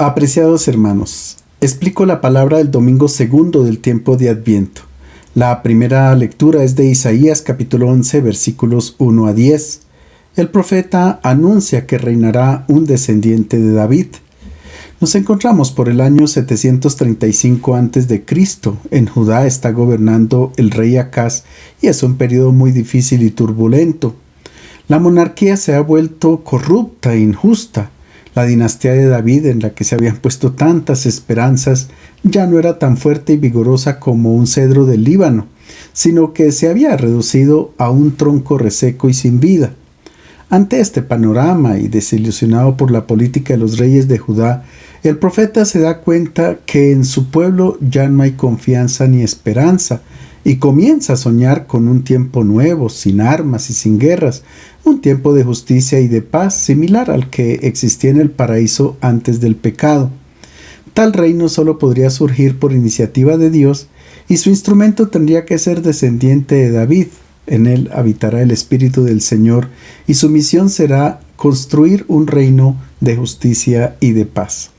Apreciados hermanos, explico la palabra del domingo segundo del tiempo de Adviento. La primera lectura es de Isaías capítulo 11 versículos 1 a 10. El profeta anuncia que reinará un descendiente de David. Nos encontramos por el año 735 a.C. En Judá está gobernando el rey Acaz y es un periodo muy difícil y turbulento. La monarquía se ha vuelto corrupta e injusta. La dinastía de David, en la que se habían puesto tantas esperanzas, ya no era tan fuerte y vigorosa como un cedro del Líbano, sino que se había reducido a un tronco reseco y sin vida. Ante este panorama y desilusionado por la política de los reyes de Judá, el profeta se da cuenta que en su pueblo ya no hay confianza ni esperanza, y comienza a soñar con un tiempo nuevo, sin armas y sin guerras, un tiempo de justicia y de paz similar al que existía en el paraíso antes del pecado. Tal reino solo podría surgir por iniciativa de Dios, y su instrumento tendría que ser descendiente de David. En él habitará el Espíritu del Señor, y su misión será construir un reino de justicia y de paz.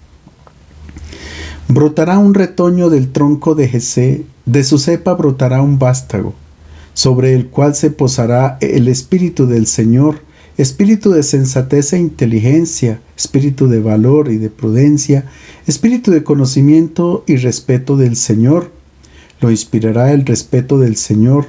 Brotará un retoño del tronco de Jesé, de su cepa brotará un vástago, sobre el cual se posará el Espíritu del Señor, espíritu de sensatez e inteligencia, espíritu de valor y de prudencia, espíritu de conocimiento y respeto del Señor. Lo inspirará el respeto del Señor.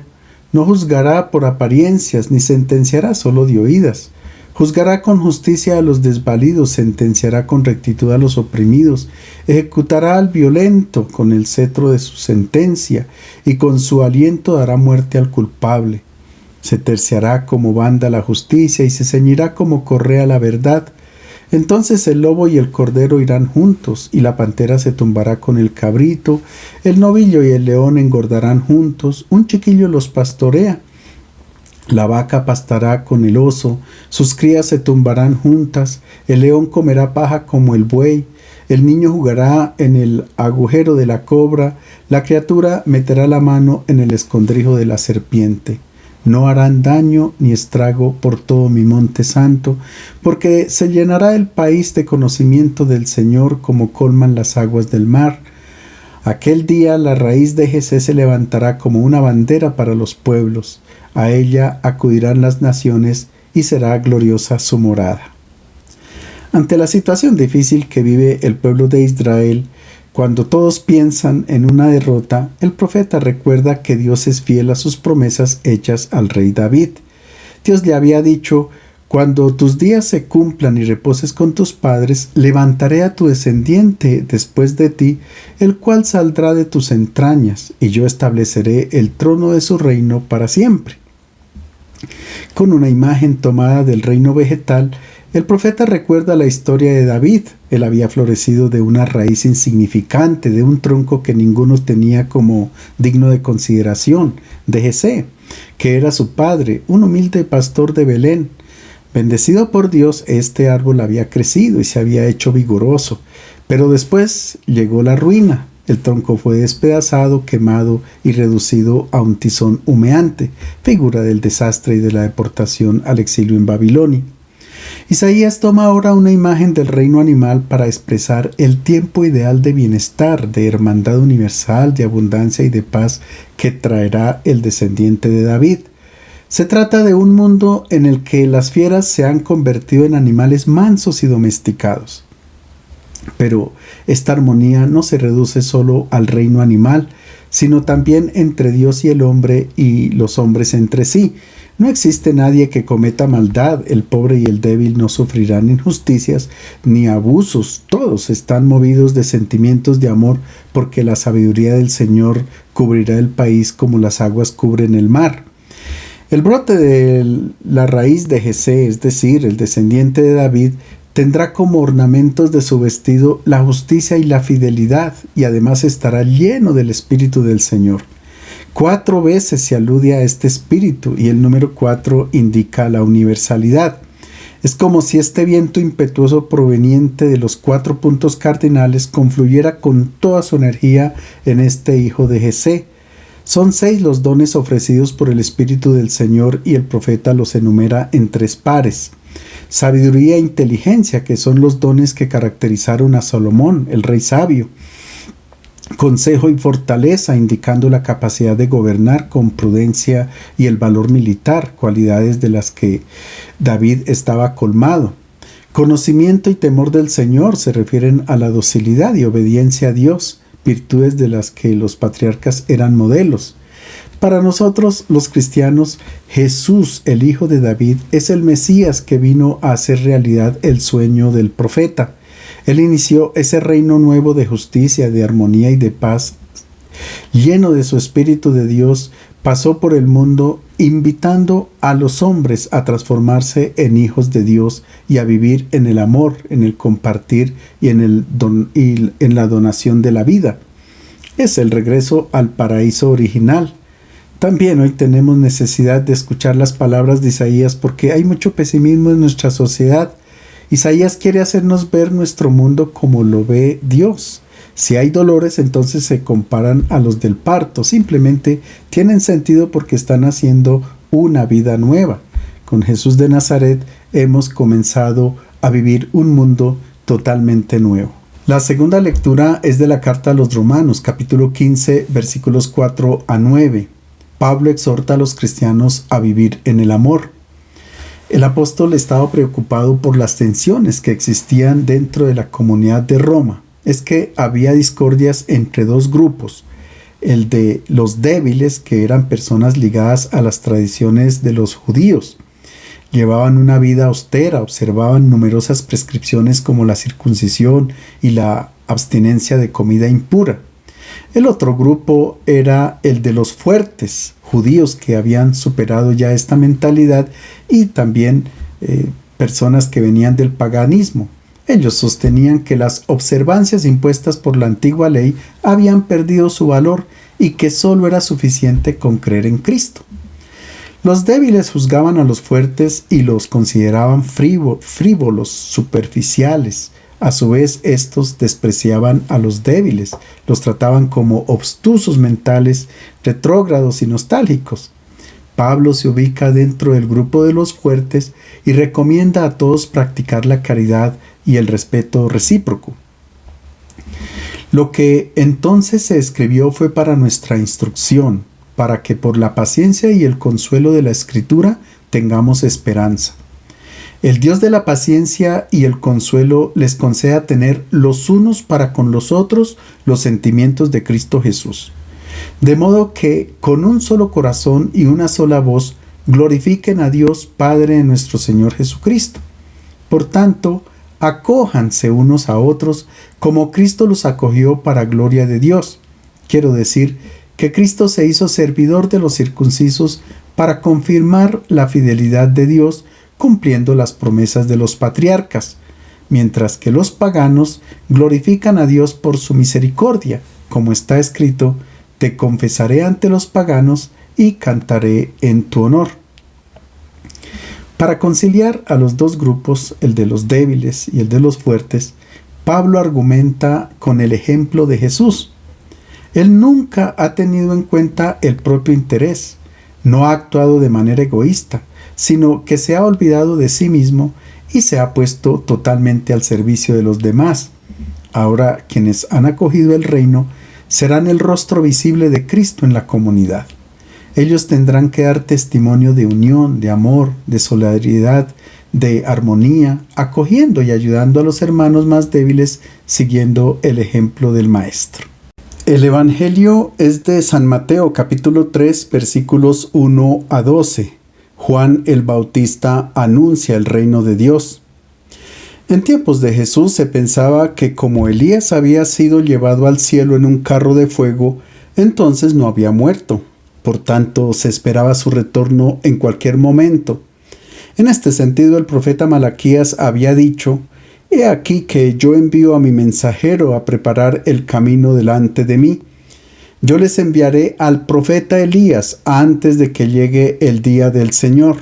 No juzgará por apariencias, ni sentenciará solo de oídas. Juzgará con justicia a los desvalidos, sentenciará con rectitud a los oprimidos, ejecutará al violento con el cetro de su sentencia, y con su aliento dará muerte al culpable. Se terciará como banda la justicia, y se ceñirá como correa la verdad. Entonces el lobo y el cordero irán juntos, y la pantera se tumbará con el cabrito, el novillo y el león engordarán juntos, un chiquillo los pastorea. La vaca pastará con el oso, sus crías se tumbarán juntas, el león comerá paja como el buey, el niño jugará en el agujero de la cobra, la criatura meterá la mano en el escondrijo de la serpiente. No harán daño ni estrago por todo mi monte santo, porque se llenará el país de conocimiento del Señor como colman las aguas del mar. Aquel día la raíz de Jesé se levantará como una bandera para los pueblos. A ella acudirán las naciones y será gloriosa su morada. Ante la situación difícil que vive el pueblo de Israel, cuando todos piensan en una derrota, el profeta recuerda que Dios es fiel a sus promesas hechas al rey David. Dios le había dicho: cuando tus días se cumplan y reposes con tus padres, levantaré a tu descendiente después de ti, el cual saldrá de tus entrañas, y yo estableceré el trono de su reino para siempre. Con una imagen tomada del reino vegetal, el profeta recuerda la historia de David. Él había florecido de una raíz insignificante, de un tronco que ninguno tenía como digno de consideración, de Jesé, que era su padre, un humilde pastor de Belén. Bendecido por Dios, este árbol había crecido y se había hecho vigoroso, pero después llegó la ruina. El tronco fue despedazado, quemado y reducido a un tizón humeante, figura del desastre y de la deportación al exilio en Babilonia. Isaías toma ahora una imagen del reino animal para expresar el tiempo ideal de bienestar, de hermandad universal, de abundancia y de paz que traerá el descendiente de David. Se trata de un mundo en el que las fieras se han convertido en animales mansos y domesticados. Pero esta armonía no se reduce solo al reino animal, sino también entre Dios y el hombre y los hombres entre sí. No existe nadie que cometa maldad, el pobre y el débil no sufrirán injusticias ni abusos, todos están movidos de sentimientos de amor, porque la sabiduría del Señor cubrirá el país como las aguas cubren el mar. El brote de la raíz de Jesé, es decir, el descendiente de David, tendrá como ornamentos de su vestido la justicia y la fidelidad, y además estará lleno del Espíritu del Señor. 4 veces se alude a este Espíritu, y el número 4 indica la universalidad. Es como si este viento impetuoso proveniente de los 4 puntos cardinales confluyera con toda su energía en este hijo de Jesé. Son 6 los dones ofrecidos por el Espíritu del Señor, y el profeta los enumera en 3 pares. sabiduría e inteligencia, que son los dones que caracterizaron a Salomón, el rey sabio, consejo y fortaleza, indicando la capacidad de gobernar con prudencia y el valor militar, cualidades de las que David estaba colmado. Conocimiento y temor del Señor se refieren a la docilidad y obediencia a Dios, virtudes de las que los patriarcas eran modelos. Para nosotros, los cristianos, Jesús, el Hijo de David, es el Mesías que vino a hacer realidad el sueño del profeta. Él inició ese reino nuevo de justicia, de armonía y de paz. Lleno de su Espíritu de Dios, pasó por el mundo invitando a los hombres a transformarse en hijos de Dios y a vivir en el amor, en el compartir y en la donación de la vida. Es el regreso al paraíso original. También hoy tenemos necesidad de escuchar las palabras de Isaías porque hay mucho pesimismo en nuestra sociedad. Isaías quiere hacernos ver nuestro mundo como lo ve Dios. Si hay dolores, entonces se comparan a los del parto. Simplemente tienen sentido porque están haciendo una vida nueva. Con Jesús de Nazaret hemos comenzado a vivir un mundo totalmente nuevo. La segunda lectura es de la carta a los Romanos, capítulo 15, versículos 4 a 9. Pablo exhorta a los cristianos a vivir en el amor. El apóstol estaba preocupado por las tensiones que existían dentro de la comunidad de Roma. Es que había discordias entre dos grupos, el de los débiles, que eran personas ligadas a las tradiciones de los judíos. Llevaban una vida austera, observaban numerosas prescripciones como la circuncisión y la abstinencia de comida impura. El otro grupo era el de los fuertes, judíos que habían superado ya esta mentalidad y también personas que venían del paganismo. Ellos sostenían que las observancias impuestas por la antigua ley habían perdido su valor y que solo era suficiente con creer en Cristo. Los débiles juzgaban a los fuertes y los consideraban frívolos, superficiales. A su vez, estos despreciaban a los débiles, los trataban como obtusos mentales, retrógrados y nostálgicos. Pablo se ubica dentro del grupo de los fuertes y recomienda a todos practicar la caridad y el respeto recíproco. Lo que entonces se escribió fue para nuestra instrucción, para que por la paciencia y el consuelo de la Escritura tengamos esperanza. El Dios de la paciencia y el consuelo les conceda tener los unos para con los otros los sentimientos de Cristo Jesús, de modo que con un solo corazón y una sola voz glorifiquen a Dios Padre de nuestro Señor Jesucristo. Por tanto, acójanse unos a otros como Cristo los acogió para gloria de Dios. Quiero decir que Cristo se hizo servidor de los circuncisos para confirmar la fidelidad de Dios, cumpliendo las promesas de los patriarcas, mientras que los paganos glorifican a Dios por su misericordia, como está escrito: te confesaré ante los paganos y cantaré en tu honor. Para conciliar a los dos grupos, el de los débiles y el de los fuertes, Pablo argumenta con el ejemplo de Jesús. Él nunca ha tenido en cuenta el propio interés, no ha actuado de manera egoísta, sino que se ha olvidado de sí mismo y se ha puesto totalmente al servicio de los demás. Ahora, quienes han acogido el reino serán el rostro visible de Cristo en la comunidad. Ellos tendrán que dar testimonio de unión, de amor, de solidaridad, de armonía, acogiendo y ayudando a los hermanos más débiles, siguiendo el ejemplo del Maestro. El Evangelio es de San Mateo, capítulo 3, versículos 1 a 12. Juan el Bautista anuncia el reino de Dios. En tiempos de Jesús se pensaba que como Elías había sido llevado al cielo en un carro de fuego, entonces no había muerto. Por tanto, se esperaba su retorno en cualquier momento. En este sentido, el profeta Malaquías había dicho: «He aquí que yo envío a mi mensajero a preparar el camino delante de mí. Yo les enviaré al profeta Elías antes de que llegue el día del Señor».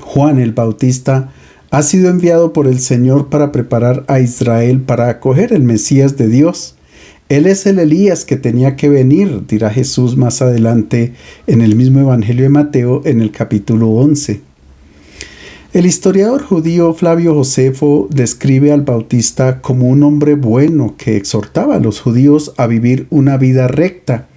Juan el Bautista ha sido enviado por el Señor para preparar a Israel para acoger el Mesías de Dios. Él es el Elías que tenía que venir, dirá Jesús más adelante en el mismo Evangelio de Mateo en el capítulo 11. El historiador judío Flavio Josefo describe al Bautista como un hombre bueno que exhortaba a los judíos a vivir una vida recta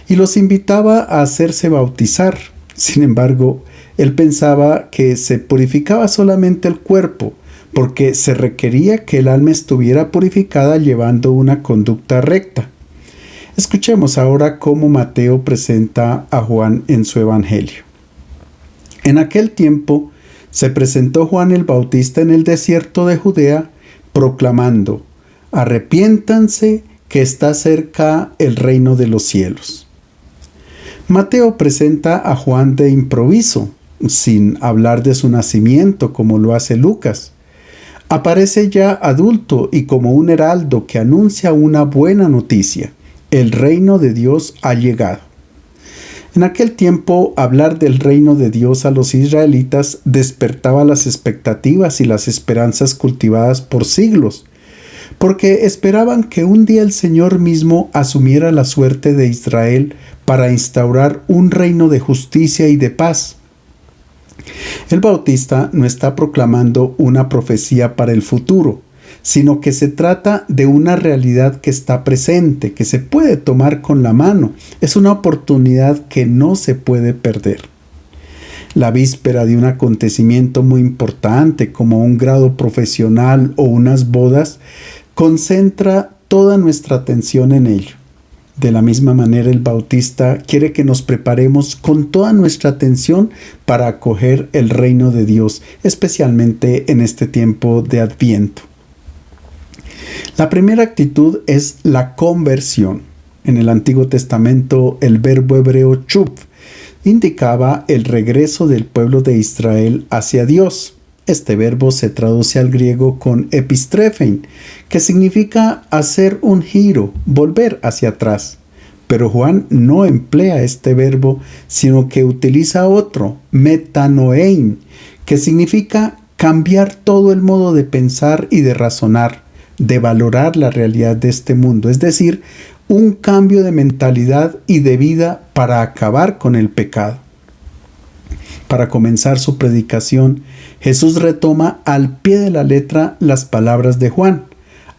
y los invitaba a hacerse bautizar. Sin embargo, él pensaba que se purificaba solamente el cuerpo, porque se requería que el alma estuviera purificada llevando una conducta recta. Escuchemos ahora cómo Mateo presenta a Juan en su evangelio. En aquel tiempo se presentó Juan el Bautista en el desierto de Judea, proclamando: arrepiéntanse, que está cerca el reino de los cielos. Mateo presenta a Juan de improviso, sin hablar de su nacimiento como lo hace Lucas. Aparece ya adulto y como un heraldo que anuncia una buena noticia: el reino de Dios ha llegado. En aquel tiempo, hablar del reino de Dios a los israelitas despertaba las expectativas y las esperanzas cultivadas por siglos, porque esperaban que un día el Señor mismo asumiera la suerte de Israel para instaurar un reino de justicia y de paz. El Bautista no está proclamando una profecía para el futuro, sino que se trata de una realidad que está presente, que se puede tomar con la mano. Es una oportunidad que no se puede perder. La víspera de un acontecimiento muy importante como un grado profesional o unas bodas, concentra toda nuestra atención en ello. De la misma manera, el Bautista quiere que nos preparemos con toda nuestra atención para acoger el reino de Dios, especialmente en este tiempo de Adviento. La primera actitud es la conversión. En el Antiguo Testamento, el verbo hebreo chuv indicaba el regreso del pueblo de Israel hacia Dios. Este verbo se traduce al griego con epistrepein, que significa hacer un giro, volver hacia atrás. Pero Juan no emplea este verbo, sino que utiliza otro, metanoein, que significa cambiar todo el modo de pensar y de razonar, de valorar la realidad de este mundo, es decir, un cambio de mentalidad y de vida para acabar con el pecado. Para comenzar su predicación, Jesús retoma al pie de la letra las palabras de Juan: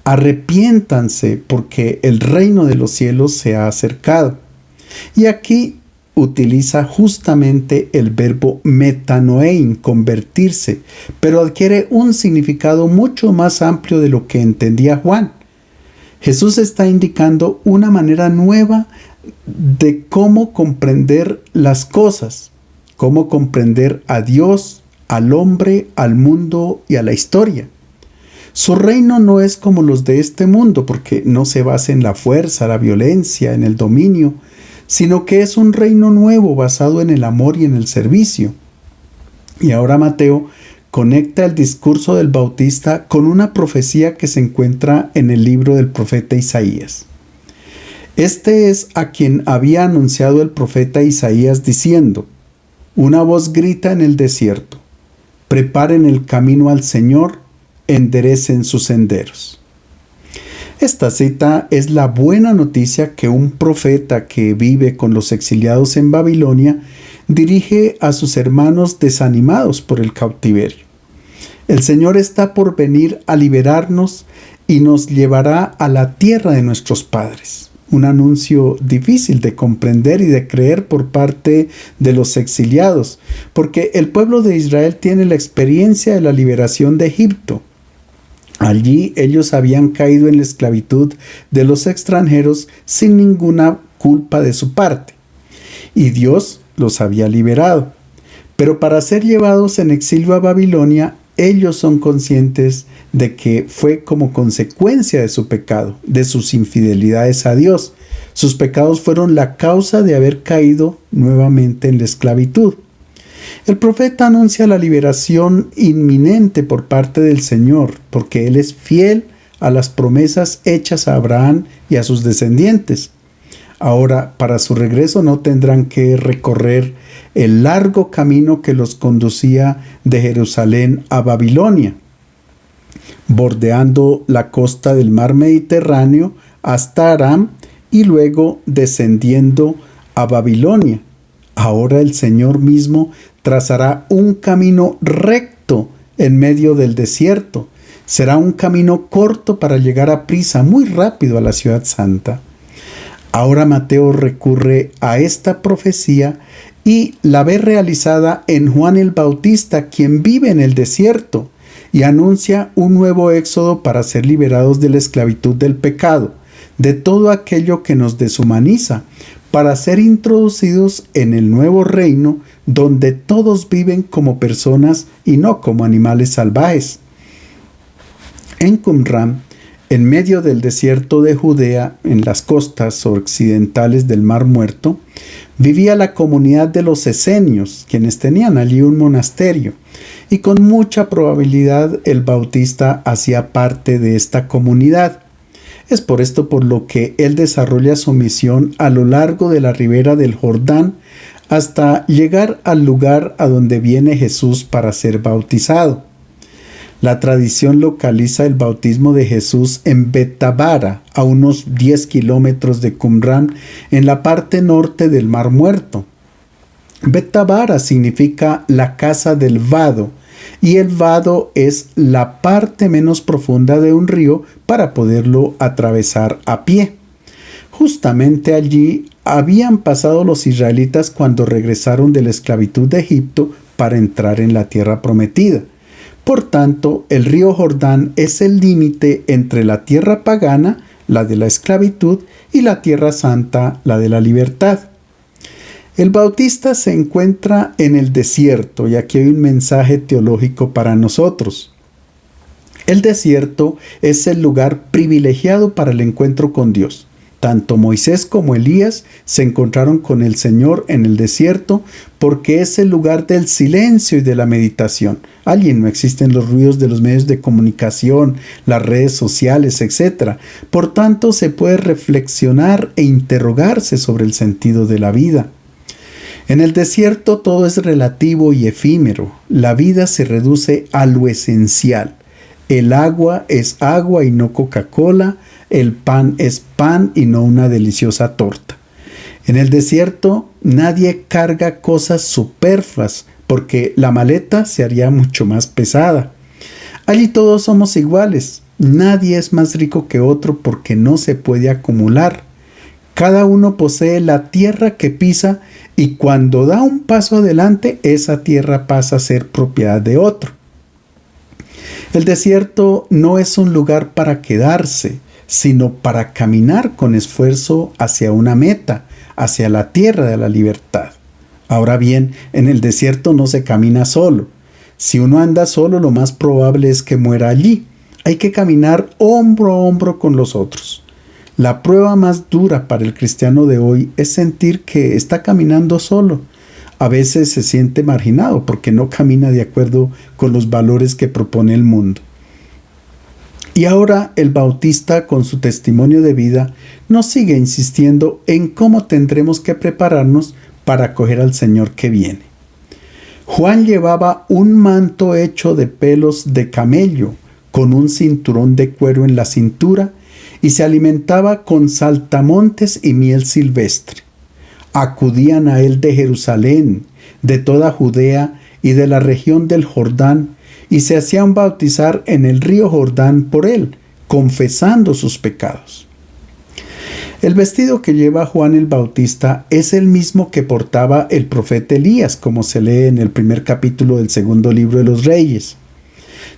arrepiéntanse porque el reino de los cielos se ha acercado. Y aquí utiliza justamente el verbo metanoein, convertirse, pero adquiere un significado mucho más amplio de lo que entendía Juan. Jesús está indicando una manera nueva de cómo comprender las cosas, cómo comprender a Dios, al hombre, al mundo y a la historia. Su reino no es como los de este mundo, porque no se basa en la fuerza, la violencia, en el dominio, sino que es un reino nuevo basado en el amor y en el servicio. Y ahora Mateo conecta el discurso del Bautista con una profecía que se encuentra en el libro del profeta Isaías. Este es a quien había anunciado el profeta Isaías diciendo: una voz grita en el desierto, preparen el camino al Señor, enderecen sus senderos. Esta cita es la buena noticia que un profeta que vive con los exiliados en Babilonia dirige a sus hermanos desanimados por el cautiverio. El Señor está por venir a liberarnos y nos llevará a la tierra de nuestros padres. Un anuncio difícil de comprender y de creer por parte de los exiliados, porque el pueblo de Israel tiene la experiencia de la liberación de Egipto. Allí ellos habían caído en la esclavitud de los extranjeros sin ninguna culpa de su parte, y Dios los había liberado. Pero para ser llevados en exilio a Babilonia, ellos son conscientes de que fue como consecuencia de su pecado, de sus infidelidades a Dios. Sus pecados fueron la causa de haber caído nuevamente en la esclavitud. El profeta anuncia la liberación inminente por parte del Señor, porque Él es fiel a las promesas hechas a Abraham y a sus descendientes. Ahora, para su regreso no tendrán que recorrer el largo camino que los conducía de Jerusalén a Babilonia, bordeando la costa del mar Mediterráneo hasta Aram y luego descendiendo a Babilonia. Ahora el Señor mismo trazará un camino recto en medio del desierto. Será un camino corto para llegar a prisa, muy rápido a la ciudad santa. Ahora Mateo recurre a esta profecía y la ve realizada en Juan el Bautista, quien vive en el desierto, y anuncia un nuevo éxodo para ser liberados de la esclavitud del pecado, de todo aquello que nos deshumaniza, para ser introducidos en el nuevo reino donde todos viven como personas y no como animales salvajes. En Qumran, en medio del desierto de Judea, en las costas occidentales del Mar Muerto, vivía la comunidad de los esenios, quienes tenían allí un monasterio, y con mucha probabilidad el Bautista hacía parte de esta comunidad. Es por esto por lo que él desarrolla su misión a lo largo de la ribera del Jordán hasta llegar al lugar a donde viene Jesús para ser bautizado. La tradición localiza el bautismo de Jesús en Betabara, a unos 10 kilómetros de Qumran, en la parte norte del Mar Muerto. Betabara significa la casa del vado, y el vado es la parte menos profunda de un río para poderlo atravesar a pie. Justamente allí habían pasado los israelitas cuando regresaron de la esclavitud de Egipto para entrar en la tierra prometida. Por tanto, el río Jordán es el límite entre la tierra pagana, la de la esclavitud, y la tierra santa, la de la libertad. El Bautista se encuentra en el desierto, y aquí hay un mensaje teológico para nosotros. El desierto es el lugar privilegiado para el encuentro con Dios. Tanto Moisés como Elías se encontraron con el Señor en el desierto porque es el lugar del silencio y de la meditación. Allí no existen los ruidos de los medios de comunicación, las redes sociales, etc. Por tanto, se puede reflexionar e interrogarse sobre el sentido de la vida. En el desierto todo es relativo y efímero. La vida se reduce a lo esencial. El agua es agua y no Coca-Cola. El pan es pan y no una deliciosa torta. En el desierto nadie carga cosas superfluas porque la maleta se haría mucho más pesada. Allí todos somos iguales. Nadie es más rico que otro porque no se puede acumular. Cada uno posee la tierra que pisa y cuando da un paso adelante, esa tierra pasa a ser propiedad de otro. El desierto no es un lugar para quedarse, sino para caminar con esfuerzo hacia una meta, hacia la tierra de la libertad. Ahora bien, en el desierto no se camina solo. Si uno anda solo, lo más probable es que muera allí. Hay que caminar hombro a hombro con los otros. La prueba más dura para el cristiano de hoy es sentir que está caminando solo. A veces se siente marginado porque no camina de acuerdo con los valores que propone el mundo. Y ahora el Bautista, con su testimonio de vida, nos sigue insistiendo en cómo tendremos que prepararnos para acoger al Señor que viene. Juan llevaba un manto hecho de pelos de camello, con un cinturón de cuero en la cintura, y se alimentaba con saltamontes y miel silvestre. Acudían a él de Jerusalén, de toda Judea y de la región del Jordán, y se hacían bautizar en el río Jordán por él, confesando sus pecados. El vestido que lleva Juan el Bautista es el mismo que portaba el profeta Elías, como se lee en el primer capítulo del segundo libro de los Reyes.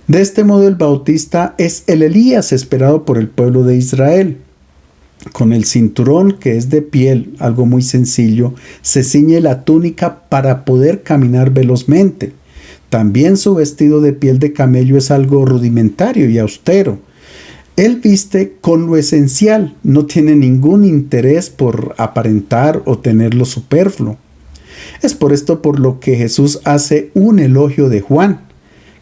De este modo el Bautista es el Elías esperado por el pueblo de Israel. Con el cinturón, que es de piel, algo muy sencillo, se ciñe la túnica para poder caminar velozmente. También su vestido de piel de camello es algo rudimentario y austero. Él viste con lo esencial, no tiene ningún interés por aparentar o tener lo superfluo. Es por esto por lo que Jesús hace un elogio de Juan.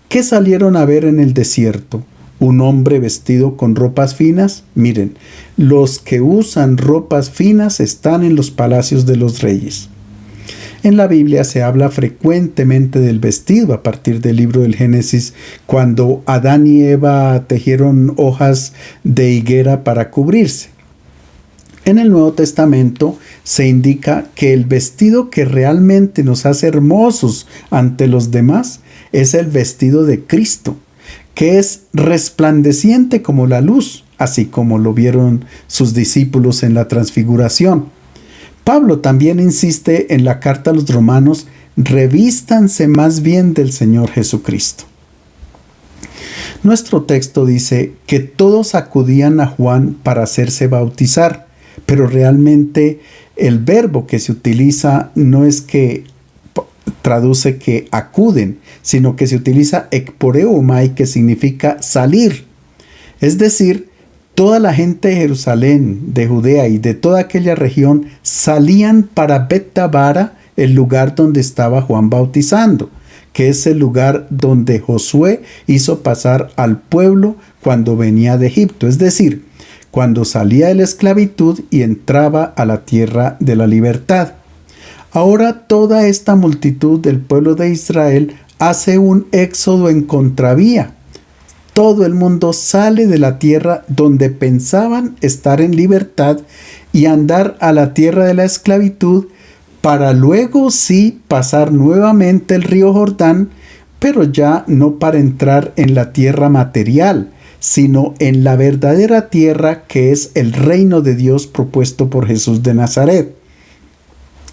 ¿Qué salieron a ver en el desierto? ¿Un hombre vestido con ropas finas? Miren, los que usan ropas finas están en los palacios de los reyes. En la Biblia se habla frecuentemente del vestido a partir del libro del Génesis, cuando Adán y Eva tejieron hojas de higuera para cubrirse. En el Nuevo Testamento se indica que el vestido que realmente nos hace hermosos ante los demás es el vestido de Cristo, que es resplandeciente como la luz, así como lo vieron sus discípulos en la transfiguración. Pablo también insiste en la carta a los romanos: revístanse más bien del Señor Jesucristo. Nuestro texto dice que todos acudían a Juan para hacerse bautizar, pero realmente el verbo que se utiliza no es que traduce que acuden, sino que se utiliza ekporeumai, que significa salir. Es decir, toda la gente de Jerusalén, de Judea y de toda aquella región salían para Betabara, el lugar donde estaba Juan bautizando, que es el lugar donde Josué hizo pasar al pueblo cuando venía de Egipto, es decir, cuando salía de la esclavitud y entraba a la tierra de la libertad. Ahora toda esta multitud del pueblo de Israel hace un éxodo en contravía. Todo el mundo sale de la tierra donde pensaban estar en libertad y andar a la tierra de la esclavitud, para luego sí pasar nuevamente el río Jordán, pero ya no para entrar en la tierra material, sino en la verdadera tierra que es el reino de Dios propuesto por Jesús de Nazaret.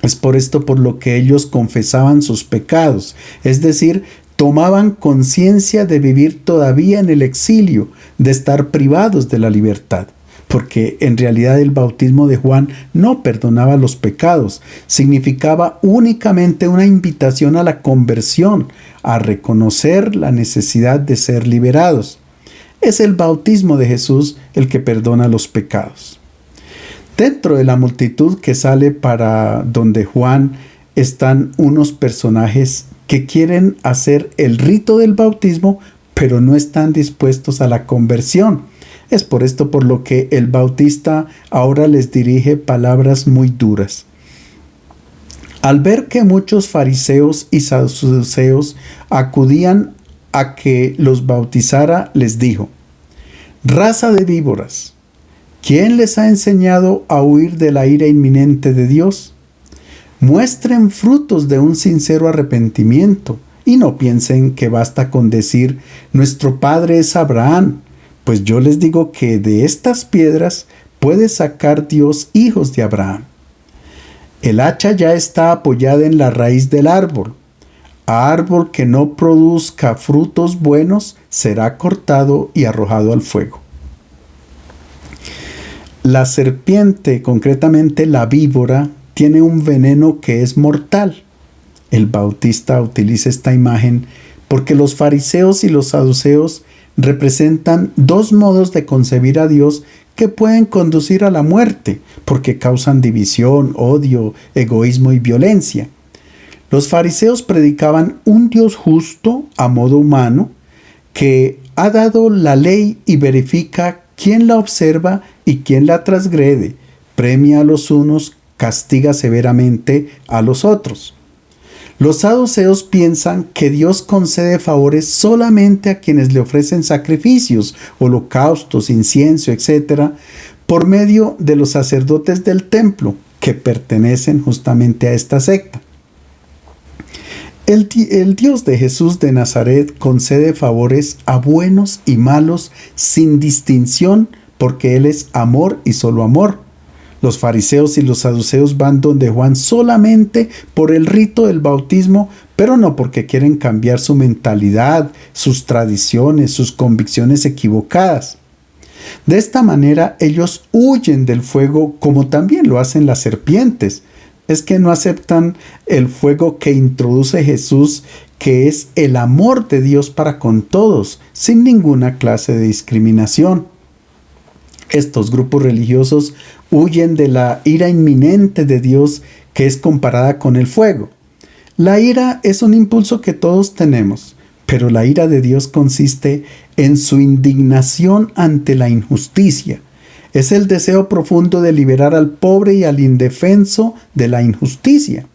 Es por esto por lo que ellos confesaban sus pecados, es decir, tomaban conciencia de vivir todavía en el exilio, de estar privados de la libertad, porque en realidad el bautismo de Juan no perdonaba los pecados, significaba únicamente una invitación a la conversión, a reconocer la necesidad de ser liberados. Es el bautismo de Jesús el que perdona los pecados. Dentro de la multitud que sale para donde Juan están unos personajes que quieren hacer el rito del bautismo, pero no están dispuestos a la conversión. Es por esto por lo que el bautista ahora les dirige palabras muy duras. Al ver que muchos fariseos y saduceos acudían a que los bautizara, les dijo: raza de víboras, ¿quién les ha enseñado a huir de la ira inminente de Dios? Muestren frutos de un sincero arrepentimiento y no piensen que basta con decir: nuestro padre es Abraham, pues yo les digo que de estas piedras puede sacar Dios hijos de Abraham. El hacha ya está apoyada en la raíz del árbol. Árbol que no produzca frutos buenos será cortado y arrojado al fuego. La serpiente, concretamente la víbora, tiene un veneno que es mortal. El bautista utiliza esta imagen porque los fariseos y los saduceos representan dos modos de concebir a Dios que pueden conducir a la muerte, porque causan división, odio, egoísmo y violencia. Los fariseos predicaban un Dios justo a modo humano, que ha dado la ley y verifica quién la observa y quién la transgrede, premia a los unos, castiga severamente a los otros. Los saduceos piensan que Dios concede favores solamente a quienes le ofrecen sacrificios, holocaustos, incienso, etc., por medio de los sacerdotes del templo, que pertenecen justamente a esta secta. El Dios de Jesús de Nazaret concede favores a buenos y malos sin distinción, porque Él es amor y solo amor. Los fariseos y los saduceos van donde Juan solamente por el rito del bautismo, pero no porque quieren cambiar su mentalidad, sus tradiciones, sus convicciones equivocadas. De esta manera ellos huyen del fuego, como también lo hacen las serpientes. Es que no aceptan el fuego que introduce Jesús, que es el amor de Dios para con todos, sin ninguna clase de discriminación. Estos grupos religiosos huyen de la ira inminente de Dios, que es comparada con el fuego. La ira es un impulso que todos tenemos, pero la ira de Dios consiste en su indignación ante la injusticia. Es el deseo profundo de liberar al pobre y al indefenso de la injusticia.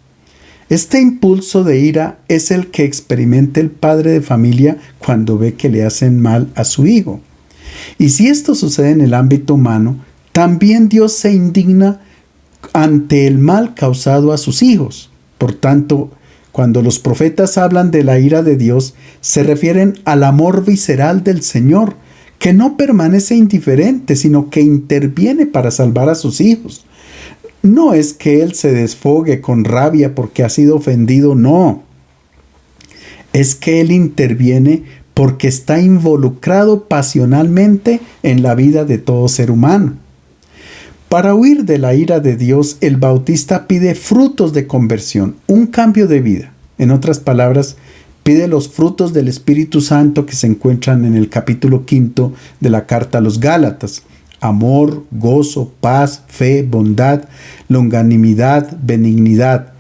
Este impulso de ira es el que experimenta el padre de familia cuando ve que le hacen mal a su hijo. Y si esto sucede en el ámbito humano, también Dios se indigna ante el mal causado a sus hijos. Por tanto, Cuando los profetas hablan de la ira de Dios, se refieren al amor visceral del Señor, que no permanece indiferente, sino que interviene para salvar a sus hijos. No es que Él se desfogue con rabia porque ha sido ofendido, no. Es que Él interviene porque está involucrado pasionalmente en la vida de todo ser humano. Para huir de la ira de Dios, el Bautista pide frutos de conversión, un cambio de vida. En otras palabras, pide los frutos del Espíritu Santo que se encuentran en el capítulo 5 de la carta a los Gálatas: amor, gozo, paz, fe, bondad, longanimidad, benignidad.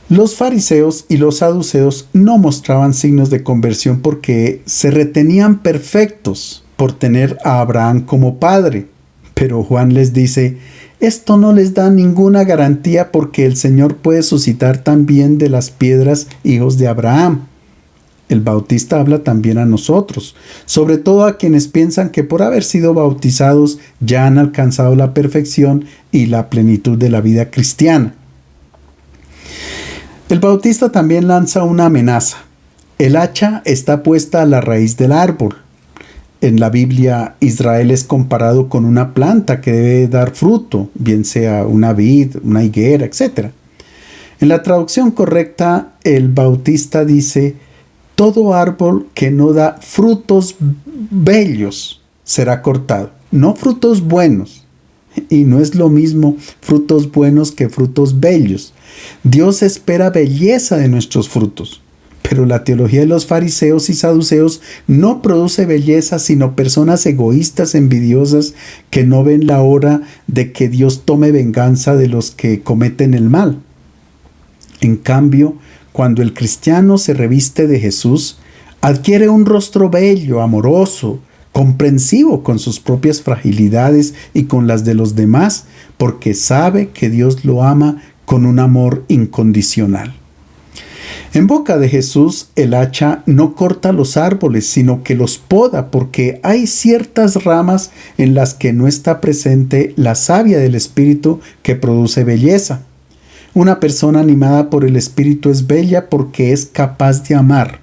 Los fariseos y los saduceos no mostraban signos de conversión porque se retenían perfectos por tener a Abraham como padre. Pero Juan les dice: esto no les da ninguna garantía porque el Señor puede suscitar también de las piedras hijos de Abraham. El Bautista habla también a nosotros, sobre todo a quienes piensan que por haber sido bautizados ya han alcanzado la perfección y la plenitud de la vida cristiana. El Bautista también lanza una amenaza. El hacha está puesta a la raíz del árbol. En la Biblia, Israel es comparado con una planta que debe dar fruto, bien sea una vid, una higuera, etc. En la traducción correcta, el Bautista dice: todo árbol que no da frutos bellos será cortado, no frutos buenos. Y no es lo mismo frutos buenos que frutos bellos. Dios espera belleza de nuestros frutos. Pero la teología de los fariseos y saduceos no produce belleza, sino personas egoístas, envidiosas, que no ven la hora de que Dios tome venganza de los que cometen el mal. En cambio, cuando el cristiano se reviste de Jesús, adquiere un rostro bello, amoroso, comprensivo con sus propias fragilidades y con las de los demás, porque sabe que Dios lo ama con un amor incondicional. En boca de Jesús, el hacha no corta los árboles, sino que los poda, porque hay ciertas ramas en las que no está presente la savia del Espíritu que produce belleza. Una persona animada por el Espíritu es bella porque es capaz de amar.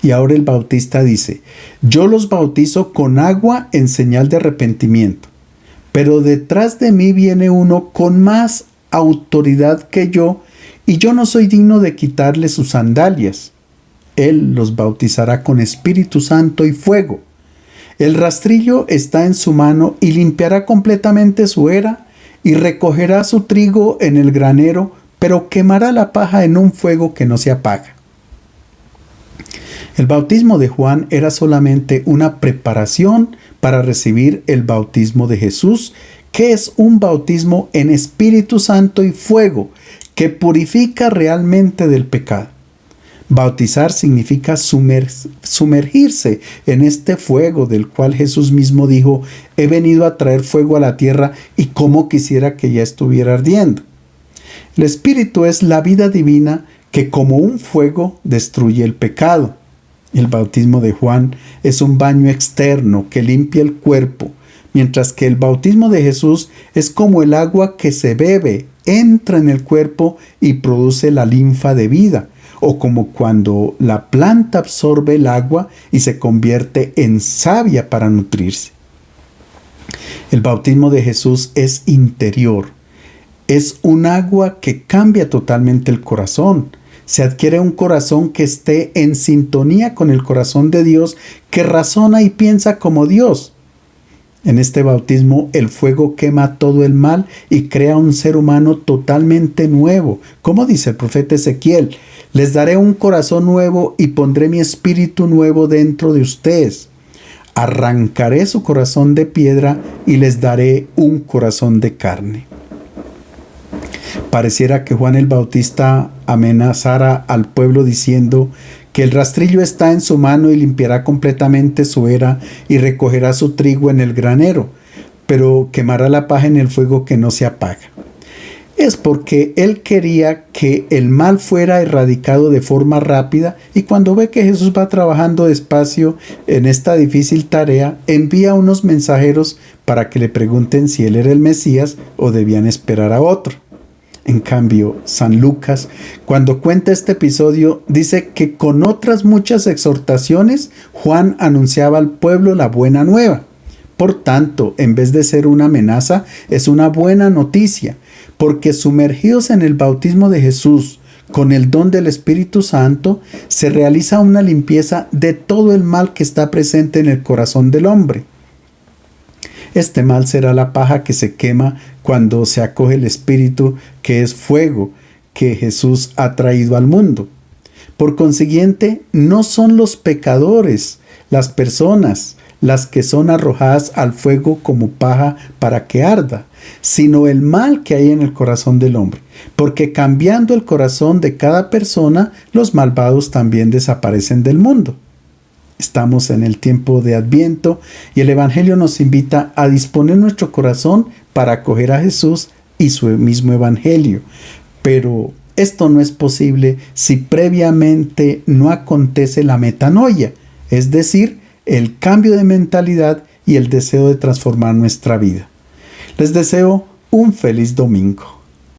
Y ahora el Bautista dice: yo los bautizo con agua en señal de arrepentimiento, pero detrás de mí viene uno con más autoridad que yo, y yo no soy digno de quitarle sus sandalias. Él los bautizará con Espíritu Santo y fuego. El rastrillo está en su mano y limpiará completamente su era y recogerá su trigo en el granero, pero quemará la paja en un fuego que no se apaga. El bautismo de Juan era solamente una preparación para recibir el bautismo de Jesús, que es un bautismo en Espíritu Santo y fuego, que purifica realmente del pecado. Bautizar significa sumergirse en este fuego del cual Jesús mismo dijo: he venido a traer fuego a la tierra y cómo quisiera que ya estuviera ardiendo. El Espíritu es la vida divina que como un fuego destruye el pecado. El bautismo de Juan es un baño externo que limpia el cuerpo, mientras que el bautismo de Jesús es como el agua que se bebe, entra en el cuerpo y produce la linfa de vida, o como cuando la planta absorbe el agua y se convierte en savia para nutrirse. El bautismo de Jesús es interior, es un agua que cambia totalmente el corazón. Se adquiere un corazón que esté en sintonía con el corazón de Dios, que razona y piensa como Dios. En este bautismo, el fuego quema todo el mal y crea un ser humano totalmente nuevo. Como dice el profeta Ezequiel: les daré un corazón nuevo y pondré mi espíritu nuevo dentro de ustedes. Arrancaré su corazón de piedra y les daré un corazón de carne. Pareciera que Juan el Bautista amenazara al pueblo diciendo que el rastrillo está en su mano y limpiará completamente su era y recogerá su trigo en el granero, pero quemará la paja en el fuego que no se apaga. Es porque él quería que el mal fuera erradicado de forma rápida, y cuando ve que Jesús va trabajando despacio en esta difícil tarea, envía unos mensajeros para que le pregunten si él era el Mesías o debían esperar a otro. En cambio, San Lucas, cuando cuenta este episodio, dice que con otras muchas exhortaciones, Juan anunciaba al pueblo la buena nueva. Por tanto, en vez de ser una amenaza, es una buena noticia, porque sumergidos en el bautismo de Jesús, con el don del Espíritu Santo, se realiza una limpieza de todo el mal que está presente en el corazón del hombre. Este mal será la paja que se quema cuando se acoge el Espíritu, que es fuego, que Jesús ha traído al mundo. Por consiguiente, no son los pecadores, las personas, las que son arrojadas al fuego como paja para que arda, sino el mal que hay en el corazón del hombre. Porque cambiando el corazón de cada persona, los malvados también desaparecen del mundo. Estamos en el tiempo de Adviento y el Evangelio nos invita a disponer nuestro corazón para acoger a Jesús y su mismo Evangelio. Pero esto no es posible si previamente no acontece la metanoia, es decir, el cambio de mentalidad y el deseo de transformar nuestra vida. Les deseo un feliz domingo.